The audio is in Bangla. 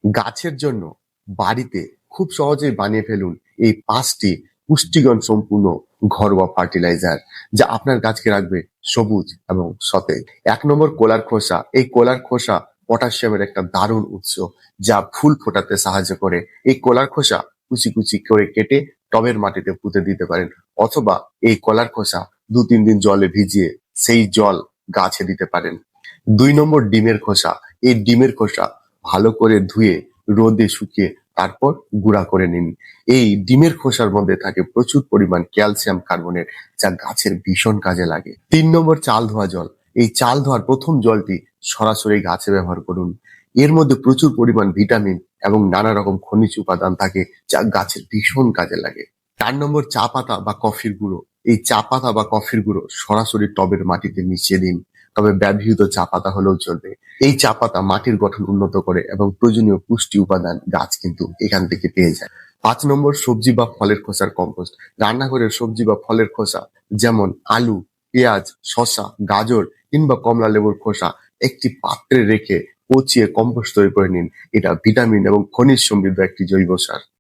গাছের জন্য বাড়িতে খুব সহজেই বানিয়ে ফেলুন এই 5টি পুষ্টিগুণ সম্পূর্ণ ঘরোয়া ফার্টিলাইজার, যা আপনার গাছকে রাখবে সবুজ এবং সতেজ। 1 নম্বর, কলার খোসা। এই কলার খোসা পটাশিয়ামের একটা দারুণ উৎস, যা ফুল ফোটাতে সাহায্য করে। এই কলার খোসা কুচি কুচি করে কেটে টবের মাটিতে পুঁতে দিতে পারেন, অথবা এই কলার খোসা 2-3 দিন জলে ভিজিয়ে সেই জল গাছে দিতে পারেন। 2 নম্বর, ডিমের খোসা। এই ডিমের খোসা ভালো করে ধুয়ে রোদে শুকিয়ে তারপর গুঁড়া করে নিন। এই ডিমের খোসার মধ্যে থাকে প্রচুর পরিমাণ ক্যালসিয়াম কার্বনেট, যা গাছের ভীষণ কাজে লাগে। 3 নম্বর, চাল ধোয়া জল। এই চাল ধোয়ার প্রথম জলটি সরাসরি গাছে ব্যবহার করুন। এর মধ্যে প্রচুর পরিমাণ ভিটামিন এবং নানা রকম খনিজ উপাদান থাকে, যা গাছের ভীষণ কাজে লাগে। 4 নম্বর, চা পাতা বা কফির গুঁড়ো। এই চা পাতা বা কফির গুঁড়ো সরাসরি টবের মাটিতে মিশিয়ে দিন, তবে ব্যবহৃত চা পাতা হলেও চলবে। এই চা পাতা মাটির গঠন উন্নত করে এবং প্রয়োজনীয় পুষ্টি উপাদান গাছ কিন্তু এখান থেকে পেয়ে যায়। 5 নম্বর, সবজি বা ফলের খোসার কম্পোস্ট। রান্নাঘরের সবজি বা ফলের খোসা, যেমন আলু, পেঁয়াজ, শসা, গাজর কিংবা কমলা লেবুর খোসা একটি পাত্রে রেখে পচিয়ে কম্পোস্ট তৈরি করে নিন। এটা ভিটামিন এবং খনিজ সমৃদ্ধ একটি জৈব সার।